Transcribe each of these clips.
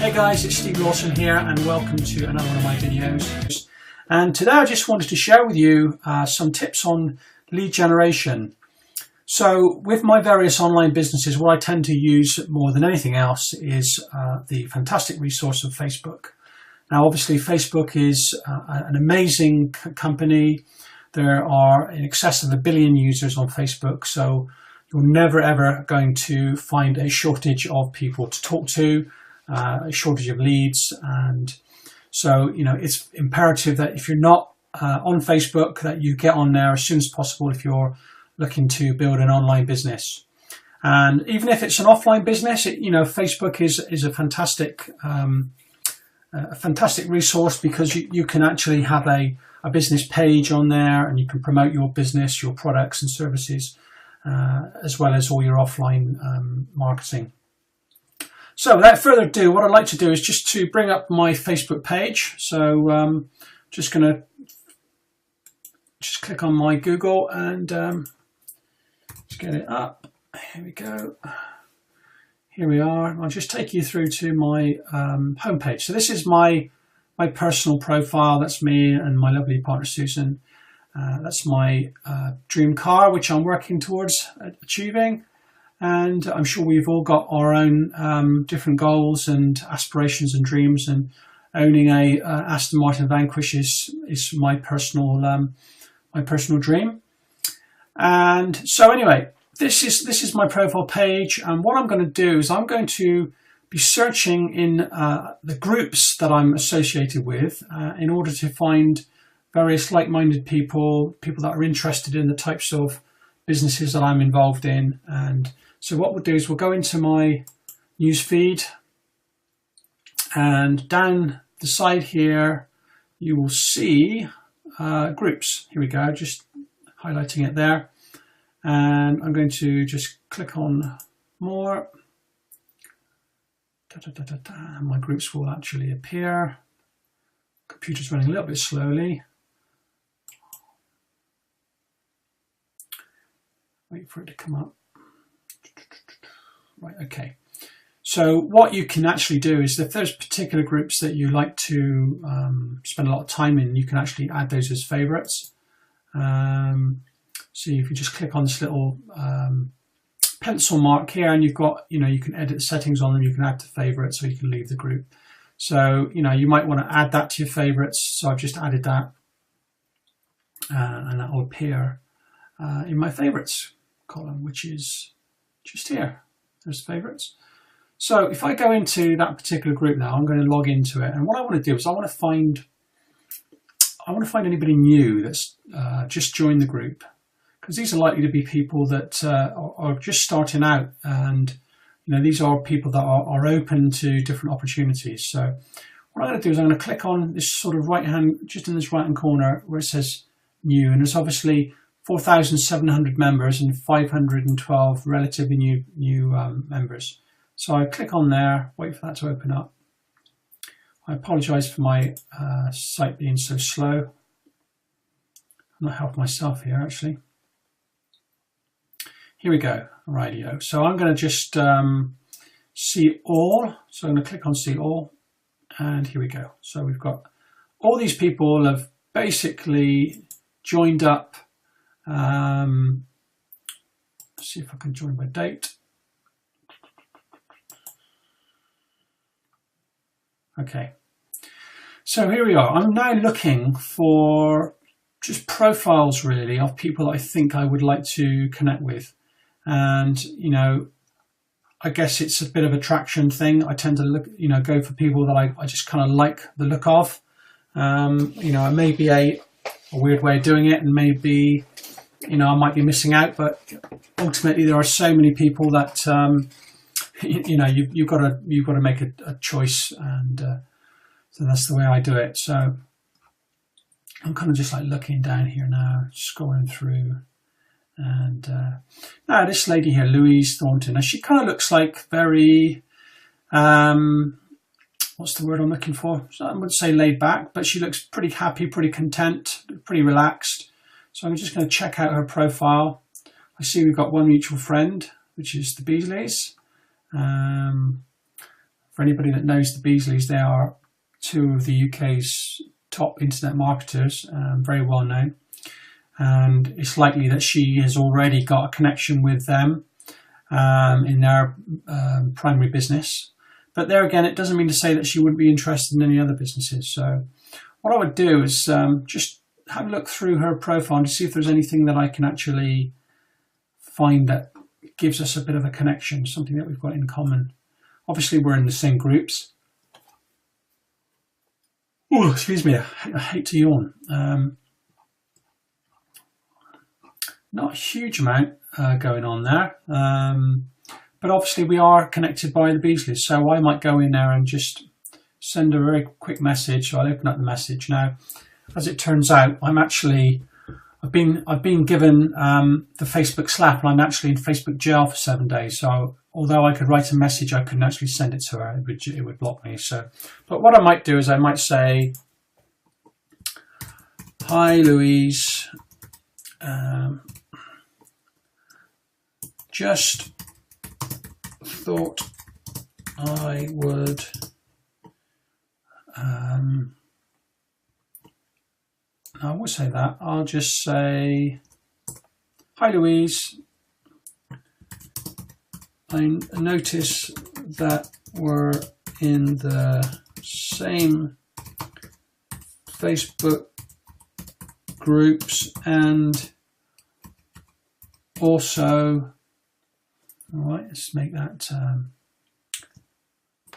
Hey guys, it's Steve Lawson here and welcome to another one of my videos. And today I just wanted to share with you some tips on lead generation. So with my various online businesses, what I tend to use more than anything else is the fantastic resource of Facebook. Now obviously Facebook is an amazing company. There are in excess of 1 billion users on Facebook, so you're never ever going to find a shortage of people to talk to, a shortage of leads. And so, you know, it's imperative that if you're not on Facebook, that you get on there as soon as possible if you're looking to build an online business. And even if it's an offline business, Facebook is a fantastic resource, because you can actually have a business page on there and you can promote your business, your products and services, as well as all your offline marketing. So without further ado, what I'd like to do is just to bring up my Facebook page. So just going to click on my Google and just get it up. Here we go. Here we are. I'll just take you through to my homepage. So this is my personal profile. That's me and my lovely partner Susan. That's my dream car, which I'm working towards achieving. And I'm sure we've all got our own different goals and aspirations and dreams. And owning a Aston Martin Vanquish is my personal dream. And so anyway, this is my profile page. And what I'm going to do is I'm going to be searching in the groups that I'm associated with in order to find various like-minded people that are interested in the types of businesses that I'm involved in. And so what we'll do is we'll go into my news feed, and down the side here you will see groups. Here we go, just highlighting it there, and I'm going to just click on more. My groups will actually appear. Computer's running a little bit slowly. Wait for it to come up. Right, okay. So what you can actually do is, if there's particular groups that you like to spend a lot of time in, you can actually add those as favorites. So if you just click on this little pencil mark here, and you've got, you can edit the settings on them, you can add to favorites, or you can leave the group. So, you might want to add that to your favorites. So I've just added that, and that will appear in my favorites column, which is just here. There's favorites. So if I go into that particular group now, I'm going to log into it, and what I want to do is I want to find anybody new that's just joined the group, because these are likely to be people that are just starting out, and these are people that are open to different opportunities. So what I'm going to do is I'm going to click on this sort of just in this right hand corner where it says new, and there's obviously 4,700 members and 512 relatively new members. So I click on there, wait for that to open up. I apologise for my site being so slow. I'm not helping myself here actually. Here we go, rightio. So I'm going to just see all. So I'm going to click on see all, and here we go. So we've got all these people have basically joined up. Let's see if I can join by date. Okay, so here we are. I'm now looking for just profiles really of people that I think I would like to connect with. And I guess it's a bit of a traction thing. I tend to look, go for people that I just kind of like the look of. It may be a weird way of doing it, and maybe I might be missing out, but ultimately there are so many people that you've got to make a choice, and so that's the way I do it. So I'm kind of just like looking down here now, scrolling through, and now this lady here, Louise Thornton. Now she kind of looks like very what's the word I'm looking for? So I wouldn't say laid back, but she looks pretty happy, pretty content, pretty relaxed. So I'm just going to check out her profile. I see we've got one mutual friend, which is the Beasleys. For anybody that knows the Beasleys, they are two of the UK's top internet marketers, very well known. And it's likely that she has already got a connection with them in their primary business. But there again, it doesn't mean to say that she wouldn't be interested in any other businesses. So what I would do is just have a look through her profile to see if there's anything that I can actually find that gives us a bit of a connection, something that we've got in common. Obviously, we're in the same groups. Oh, excuse me, I hate to yawn. Not a huge amount going on there. But obviously we are connected by the Beasleys, so I might go in there and just send a very quick message. So I'll open up the message now. As it turns out, I've been given the Facebook slap, and I'm actually in Facebook jail for 7 days. So although I could write a message, I couldn't actually send it to her. It would block me. So, but what I might do is I might say, "Hi, Louise. Just thought I would I won't say that. I'll just say, hi Louise, I notice that we're in the same Facebook groups, and also, all right, let's make that,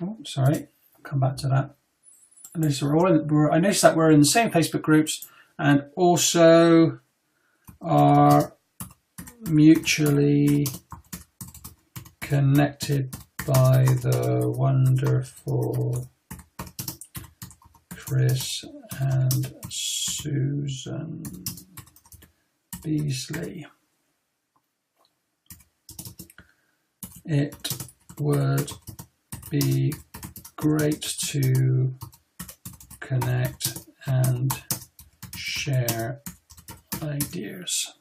oh, sorry, I'll come back to that. I noticed that we're in the same Facebook groups and also are mutually connected by the wonderful Chris and Susan Beasley. It would be great to connect and share ideas."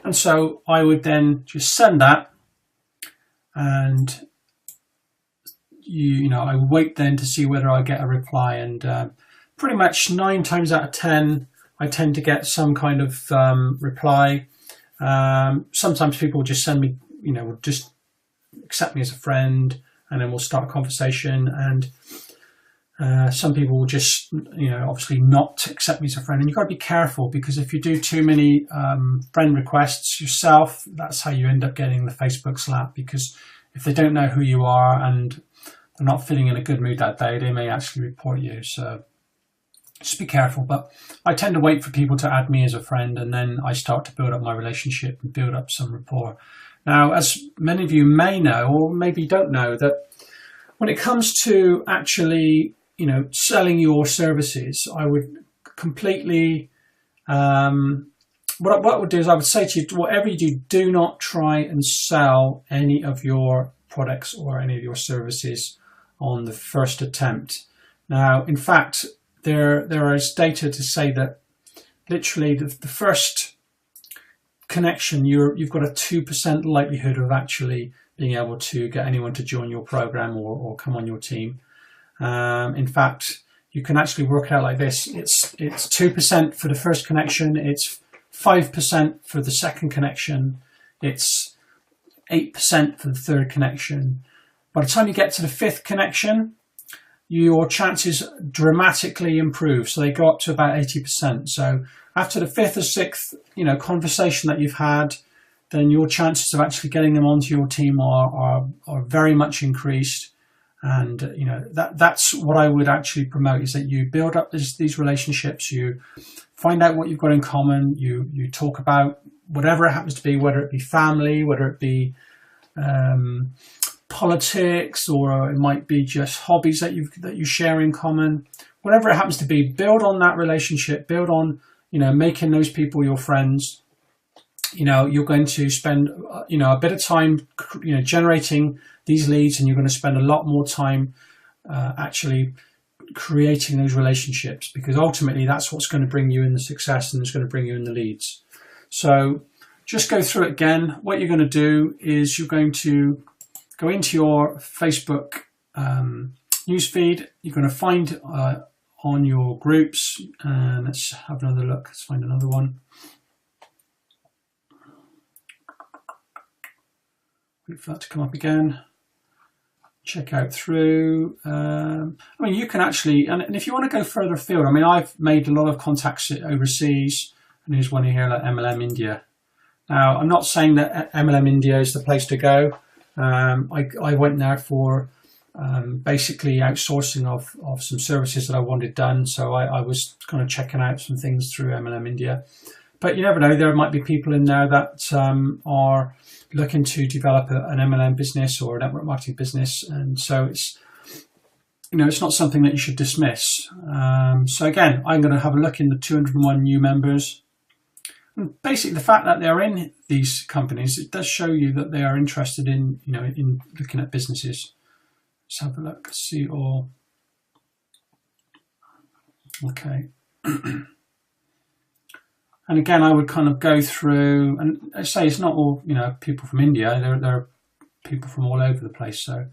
And so I would then just send that, and you know, I would wait then to see whether I get a reply, and pretty much 9 times out of 10 I tend to get some kind of reply. Sometimes people just send me, you know, will just accept me as a friend, and then we'll start a conversation. And some people will just, you know, obviously not accept me as a friend. And you've got to be careful, because if you do too many friend requests yourself, that's how you end up getting the Facebook slap. Because if they don't know who you are and they're not feeling in a good mood that day, they may actually report you. So just be careful. But I tend to wait for people to add me as a friend, and then I start to build up my relationship and build up some rapport. Now, as many of you may know, or maybe don't know, that when it comes to actually, you know, selling your services, I would completely, what I would do is I would say to you, whatever you do, do not try and sell any of your products or any of your services on the first attempt. Now, in fact, there is data to say that literally the first connection, you've got a 2% likelihood of actually being able to get anyone to join your program or come on your team. In fact, you can actually work it out like this. It's 2% for the first connection, it's 5% for the second connection, it's 8% for the third connection. By the time you get to the 5th connection, your chances dramatically improve. So they go up to about 80%. So after the 5th or 6th, you know, conversation that you've had, then your chances of actually getting them onto your team are very much increased. And you know, that's what I would actually promote, is that you build up these relationships, you find out what you've got in common, you talk about whatever it happens to be, whether it be family, whether it be politics, or it might be just hobbies that you share in common. Whatever it happens to be, build on that relationship, build on, you know, making those people your friends. You know, you're going to spend, you know, a bit of time, you know, generating these leads, and you're going to spend a lot more time actually creating those relationships, because ultimately that's what's going to bring you in the success, and it's going to bring you in the leads. So just go through it again. What you're going to do is you're going to go into your Facebook news feed. You're going to find on your groups, and let's have another look. Let's find another one. Wait for that to come up again. Check out through. I mean, you can actually, and if you want to go further afield, I mean, I've made a lot of contacts overseas, and there's one here like MLM India. Now, I'm not saying that MLM India is the place to go. I went there for basically outsourcing of some services that I wanted done. So I was kind of checking out some things through MLM India. But you never know, there might be people in there that are looking to develop an MLM business or a network marketing business. And so it's, you know, it's not something that you should dismiss. So again, I'm going to have a look in the 201 new members. And basically, the fact that they're in these companies, it does show you that they are interested in, you know, in looking at businesses. Let's have a look, see all. Okay. And again, I would kind of go through, and I say it's not all, you know, people from India. There are people from all over the place. So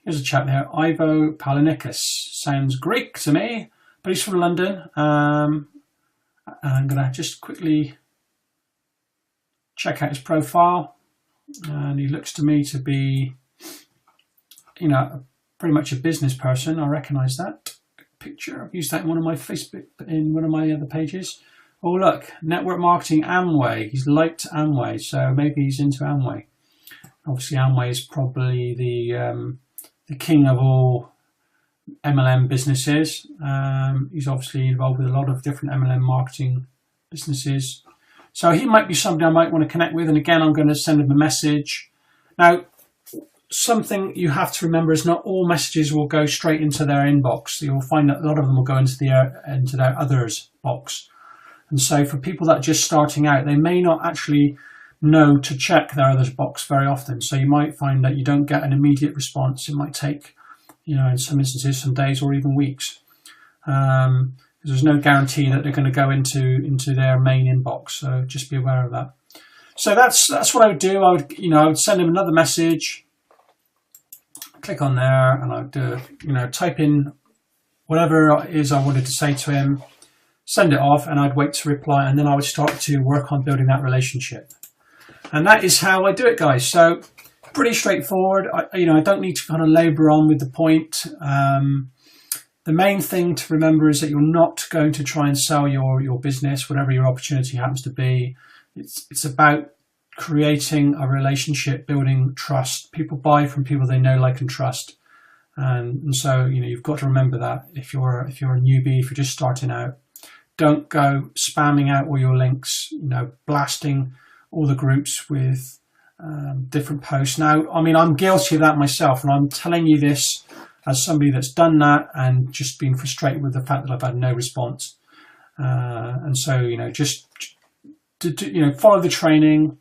here's a chap there, Ivo Palinikis. Sounds Greek to me, but he's from London. And I'm going to just quickly check out his profile. And he looks to me to be, you know, pretty much a business person. I recognise that picture. I've used that in one of my Facebook, in one of my other pages. Oh look, network marketing Amway. He's liked Amway, so maybe he's into Amway. Obviously, Amway is probably the king of all MLM businesses. He's obviously involved with a lot of different MLM marketing businesses. So he might be somebody I might want to connect with. And again, I'm going to send him a message. Now, something you have to remember is not all messages will go straight into their inbox. You'll find that a lot of them will go into their others box. And so for people that are just starting out, they may not actually know to check their others box very often. So you might find that you don't get an immediate response. It might take, you know, in some instances, some days or even weeks. There's no guarantee that they're going to go into their main inbox. So just be aware of that. So that's what I would do. I would send him another message, click on there, and I'd type in whatever it is I wanted to say to him, send it off, and I'd wait to reply, and then I would start to work on building that relationship. And that is how I do it, guys. So pretty straightforward. I don't need to kind of labour on with the point. The main thing to remember is that you're not going to try and sell your business, whatever your opportunity happens to be. It's about creating a relationship, building trust. People buy from people they know, like, and trust. And so, you know, you've got to remember that if you're a newbie, if you're just starting out. Don't go spamming out all your links, you know, blasting all the groups with different posts. Now, I mean, I'm guilty of that myself, and I'm telling you this as somebody that's done that and just been frustrated with the fact that I've had no response. And so, you know, just follow the training,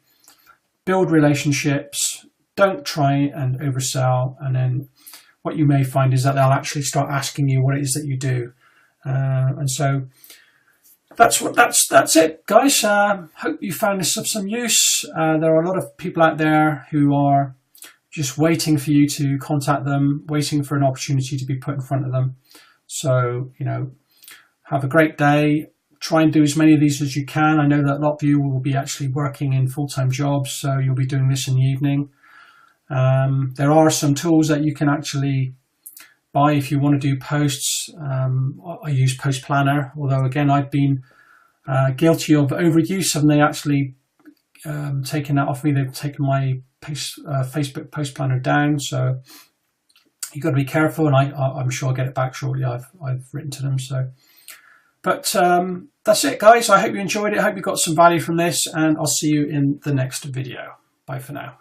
build relationships, don't try and oversell, and then what you may find is that they'll actually start asking you what it is that you do. And so that's it, guys. Hope you found this of some use. There are a lot of people out there who are just waiting for you to contact them, waiting for an opportunity to be put in front of them. So, you know, have a great day. Try and do as many of these as you can. I know that a lot of you will be actually working in full-time jobs, so you'll be doing this in the evening. There are some tools that you can actually buy if you want to do posts. I use Post Planner, although again I've been guilty of overuse, and they actually taken that off me. They've taken my Facebook Post Planner down, so you've got to be careful. And I'm sure I'll get it back shortly. I've written to them. So, but that's it, guys. I hope you enjoyed it. I hope you got some value from this, and I'll see you in the next video. Bye for now.